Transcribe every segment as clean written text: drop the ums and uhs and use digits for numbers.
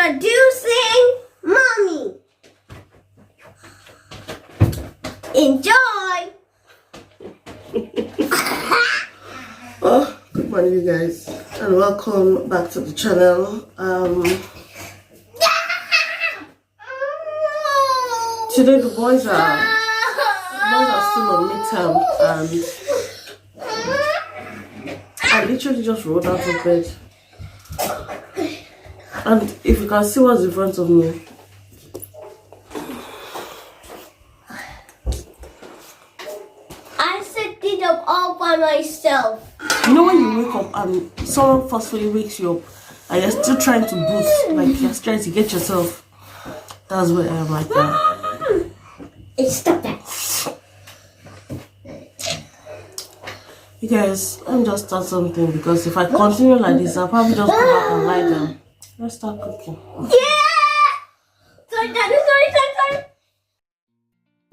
Introducing Mommy. Enjoy. Oh, good morning, you guys, and welcome back to the channel. Today the boys are still on midterm, and I literally just rolled out of bed. And if you can see what's in front of me, I set it up all by myself. you know when you wake up and someone forcefully wakes you up and you're still trying to boost, like you're trying to get yourself. That's where I am right now. Stop that. You guys, let me just start something, because if I continue like this, I'll probably just go back and lie down. Let's start cooking. Yeah! Sorry.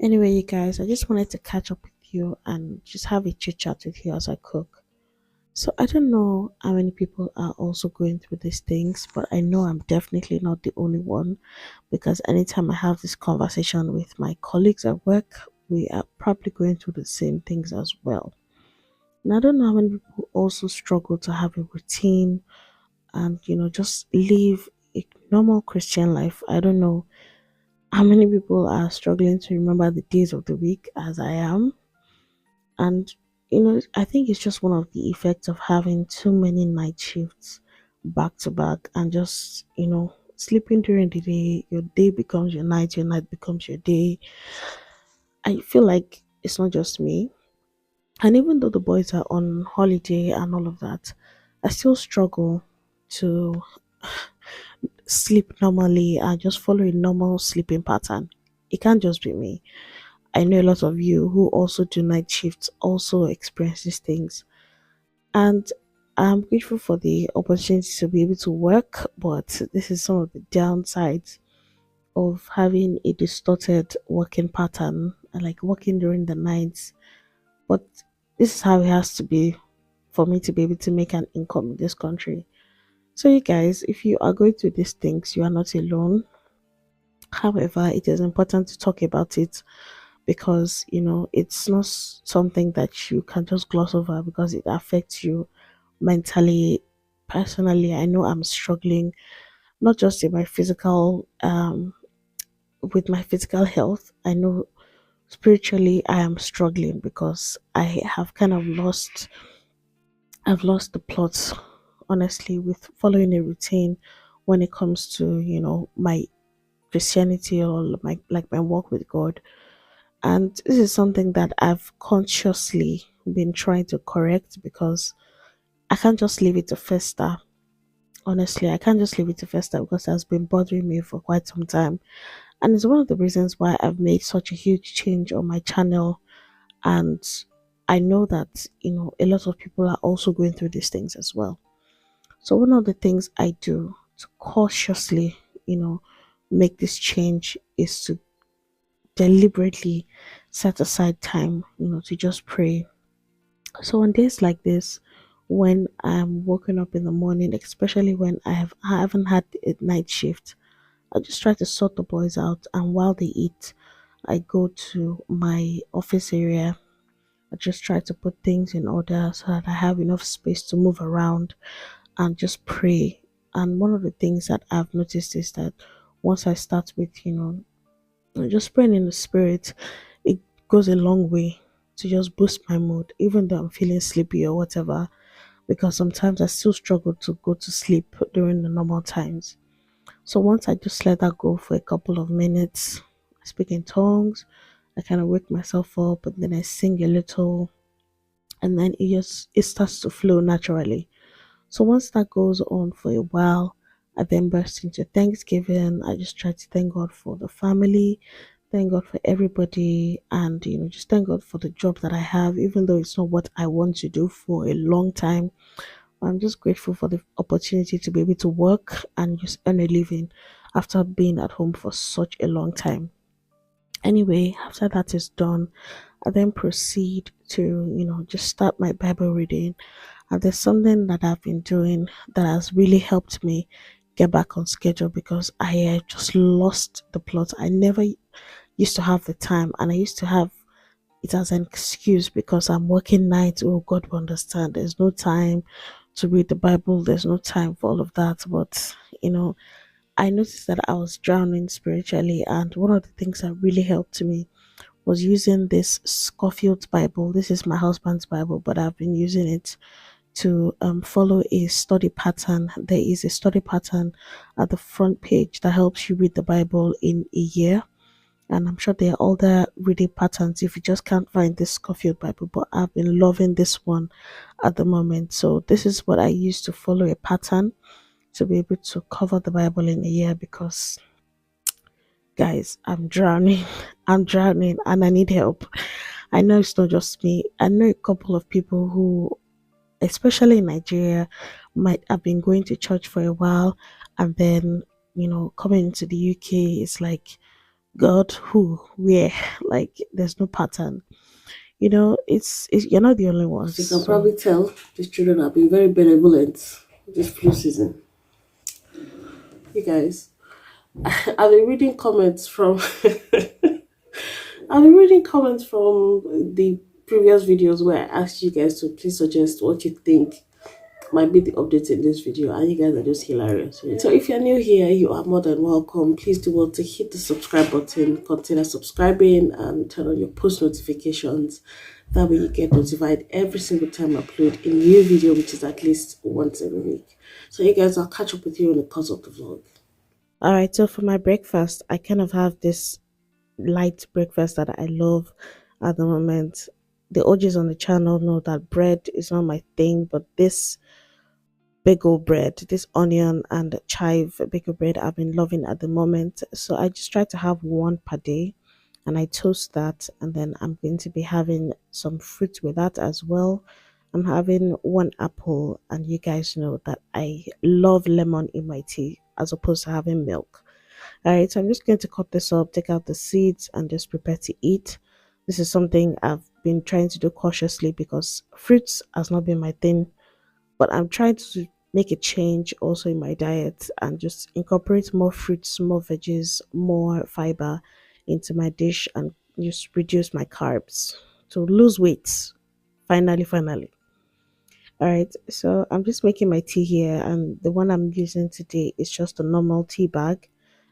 Anyway, you guys, I just wanted to catch up with you and just have a chit chat with you as I cook. So I don't know how many people are also going through these things, but I know I'm definitely not the only one, because anytime I have this conversation with my colleagues at work, we are probably going through the same things as well. And I don't know how many people also struggle to have a routine and just live a normal Christian life. I don't know how many people are struggling to remember the days of the week as I am. And I think it's just one of the effects of having too many night shifts back to back, and just sleeping during the day. Your day becomes your night becomes your day. I feel like it's not just me. And even though the boys are on holiday and all of that, I still struggle to sleep normally and just follow a normal sleeping pattern. It can't just be me. I know a lot of you who also do night shifts also experience these things. And I'm grateful for the opportunity to be able to work, but this is some of the downsides of having a distorted working pattern, like working during the nights. But this is how it has to be for me to be able to make an income in this country. So, you guys, if you are going through these things, you are not alone. However, it is important to talk about it, because it's not something that you can just gloss over, because it affects you mentally. Personally, I know I'm struggling, not just in my physical with my physical health. I know spiritually I am struggling, because I have kind of lost the plot, honestly, with following a routine when it comes to my Christianity, or my walk with God. And this is something that I've consciously been trying to correct, because I can't just leave it to fester. Honestly, I can't just leave it to fester, because it has been bothering me for quite some time. And it's one of the reasons why I've made such a huge change on my channel. And I know that, a lot of people are also going through these things as well. So one of the things I do to cautiously, make this change is to deliberately set aside time, to just pray. So on days like this, when I'm waking up in the morning, especially when I haven't had a night shift, I just try to sort the boys out, and while they eat, I go to my office area. I just try to put things in order so that I have enough space to move around and just pray. And one of the things that I've noticed is that once I start with, just praying in the spirit, it goes a long way to just boost my mood, even though I'm feeling sleepy or whatever, because sometimes I still struggle to go to sleep during the normal times. So once I just let that go for a couple of minutes, I speak in tongues, I kind of wake myself up, and then I sing a little, and then it starts to flow naturally. So once that goes on for a while, I then burst into Thanksgiving. I just try to thank God for the family, thank God for everybody, and just thank God for the job that I have, even though it's not what I want to do for a long time. I'm just grateful for the opportunity to be able to work and just earn a living after being at home for such a long time. Anyway, after that is done, I then proceed to, just start my Bible reading. And there's something that I've been doing that has really helped me get back on schedule because I just lost the plot. I never used to have the time, and I used to have it as an excuse because I'm working nights. Oh, God will understand. There's no time to read the Bible, there's no time for all of that. But, I noticed that I was drowning spiritually, and one of the things that really helped me was using this Scofield Bible. This is my husband's Bible, but I've been using it to follow a study pattern. There is a study pattern at the front page that helps you read the Bible in a year. And I'm sure there are other reading patterns if you just can't find this Scofield Bible, but I've been loving this one at the moment. So this is what I use to follow a pattern to be able to cover the Bible in a year because, guys, I'm drowning. I'm drowning and I need help. I know it's not just me. I know a couple of people who, especially in Nigeria, might have been going to church for a while and then, coming into the UK, it's like, God, who, where? Like, there's no pattern. It's you're not the only ones. You can probably tell these children have been very benevolent this flu season. You guys, I've been reading comments from the previous videos where I asked you guys to please suggest what you think might be the update in this video, and you guys are just hilarious. So if you're new here, you are more than welcome. Please do want to hit the subscribe button, consider subscribing, and turn on your post notifications. That way you get notified every single time I upload a new video, which is at least once every week. So you guys, I'll catch up with you in the course of the vlog. All right, so for my breakfast, I kind of have this light breakfast that I love at the moment. The OGs on the channel know that bread is not my thing, but this bagel bread, this onion and chive bagel bread, I've been loving at the moment. So I just try to have one per day and I toast that, and then I'm going to be having some fruit with that as well. I'm having one apple, and you guys know that I love lemon in my tea as opposed to having milk. All right, so I'm just going to cut this up, take out the seeds, and just prepare to eat. This is something I've been trying to do cautiously because fruits has not been my thing, but I'm trying to make a change also in my diet and just incorporate more fruits, more veggies, more fiber into my dish and just reduce my carbs to lose weight. Finally. All right, so I'm just making my tea here, and the one I'm using today is just a normal tea bag.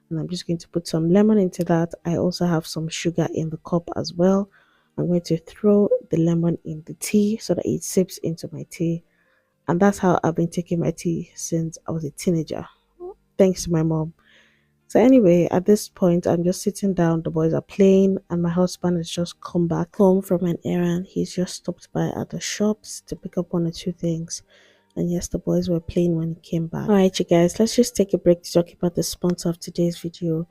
And I'm just going to put some lemon into that. I also have some sugar in the cup as well. I'm going to throw the lemon in the tea so that it sips into my tea. And that's how I've been taking my tea since I was a teenager, thanks to my mom. So anyway, at this point, I'm just sitting down. The boys are playing, and my husband has just come back home from an errand. He's just stopped by at the shops to pick up one or two things. And yes, the boys were playing when he came back. All right, you guys, let's just take a break to talk about the sponsor of today's video.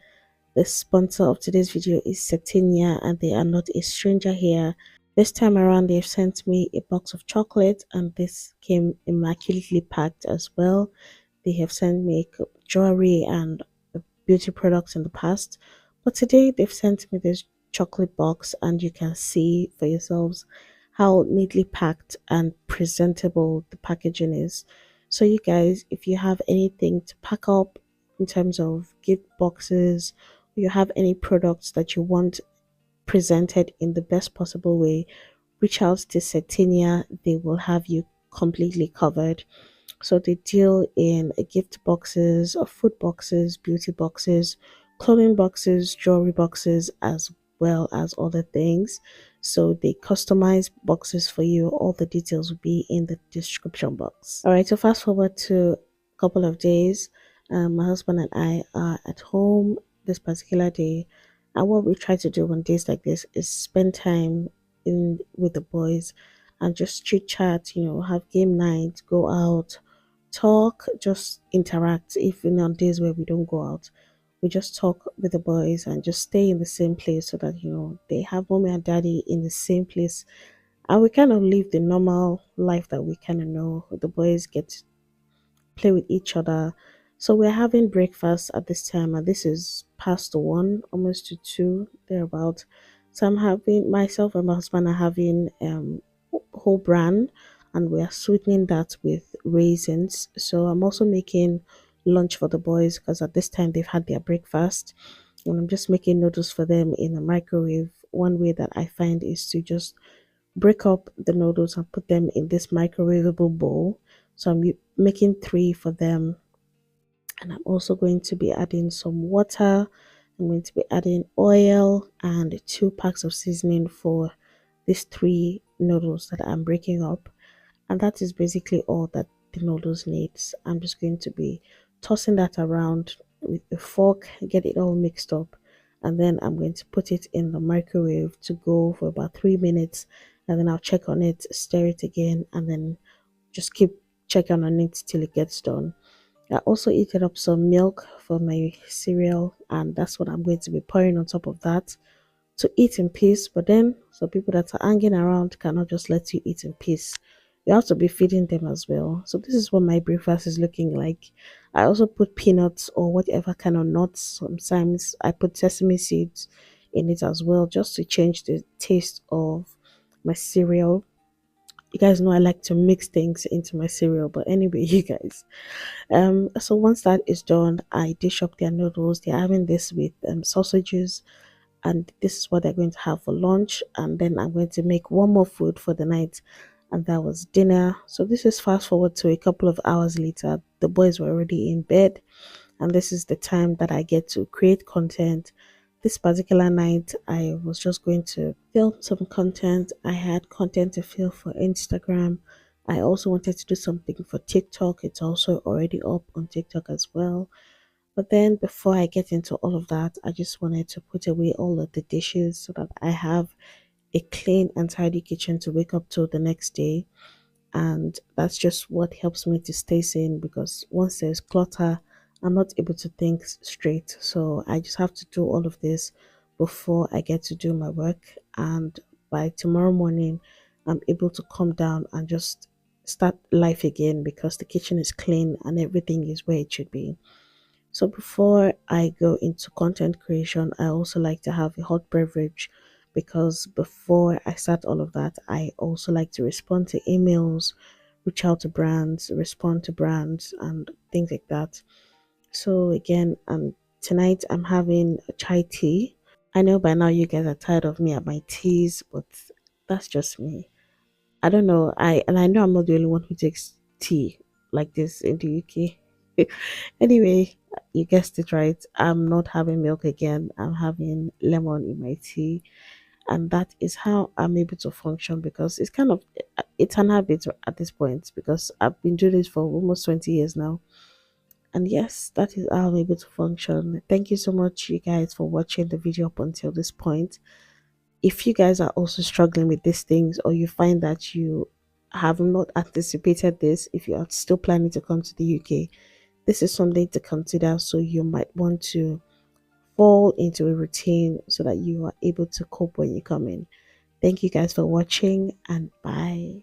The sponsor of today's video is Xin Tianya, and they are not a stranger here. This time around, they've sent me a box of chocolate, and this came immaculately packed as well. They have sent me jewelry and beauty products in the past, but today they've sent me this chocolate box, and you can see for yourselves how neatly packed and presentable the packaging is. So you guys, if you have anything to pack up in terms of gift boxes, or you have any products that you want presented in the best possible way, reach out to Setinia. They will have you completely covered. So they deal in gift boxes, food boxes, beauty boxes, clothing boxes, jewelry boxes, as well as other things. So they customize boxes for you. All the details will be in the description box. All right, so fast forward to a couple of days. My husband and I are at home this particular day, and what we try to do on days like this is spend time in with the boys and just chit chat, have game night, go out, talk, just interact. Even on days where we don't go out, we just talk with the boys and just stay in the same place so that they have mommy and daddy in the same place, and we kind of live the normal life that we kind of know. The boys get to play with each other. So we're having breakfast at this time, and this is past one, almost to two, thereabout. So I'm having myself and my husband are having whole bran, and we are sweetening that with raisins. So I'm also making lunch for the boys because at this time they've had their breakfast. And I'm just making noodles for them in a microwave. One way that I find is to just break up the noodles and put them in this microwavable bowl. So I'm making three for them, and I'm also going to be adding some water. I'm going to be adding oil and 2 packs of seasoning for these three noodles that I'm breaking up, and that is basically all that the noodles needs. I'm just going to be tossing that around with a fork, get it all mixed up, and then I'm going to put it in the microwave to go for about 3 minutes, and then I'll check on it, stir it again, and then just keep checking on it till it gets done. I also heated up some milk for my cereal, and that's what I'm going to be pouring on top of that to eat in peace. But then, so people that are hanging around cannot just let you eat in peace. You have to be feeding them as well. So this is what my breakfast is looking like. I also put peanuts or whatever kind of nuts. Sometimes I put sesame seeds in it as well, just to change the taste of my cereal. You guys know I like to mix things into my cereal, but anyway, you guys. So once that is done, I dish up their noodles. They're having this with sausages, and this is what they're going to have for lunch. And then I'm going to make one more food for the night, and that was dinner. So this is fast forward to a couple of hours later. The boys were already in bed, and this is the time that I get to create content. This particular night, I was just going to film some content. I had content to film for Instagram. I also wanted to do something for TikTok. It's also already up on TikTok as well. But then before I get into all of that, I just wanted to put away all of the dishes so that I have a clean and tidy kitchen to wake up to the next day. And that's just what helps me to stay sane, because once there's clutter, I'm not able to think straight. So I just have to do all of this before I get to do my work. And by tomorrow morning, I'm able to calm down and just start life again, because the kitchen is clean and everything is where it should be. So before I go into content creation, I also like to have a hot beverage, because before I start all of that, I also like to respond to emails, reach out to brands, respond to brands, and things like that. So again, tonight I'm having a chai tea. I know by now you guys are tired of me at my teas, but that's just me. I don't know. I know I'm not the only one who takes tea like this in the UK. Anyway, you guessed it right. I'm not having milk again. I'm having lemon in my tea, and that is how I'm able to function, because it's kind of it's an habit at this point, because I've been doing this for almost 20 years now. And yes, that is how I'm able to function. Thank you so much, you guys, for watching the video up until this point. If you guys are also struggling with these things, or you find that you have not anticipated this, if you are still planning to come to the UK, this is something to consider. So you might want to fall into a routine so that you are able to cope when you come in. Thank you guys for watching, and bye.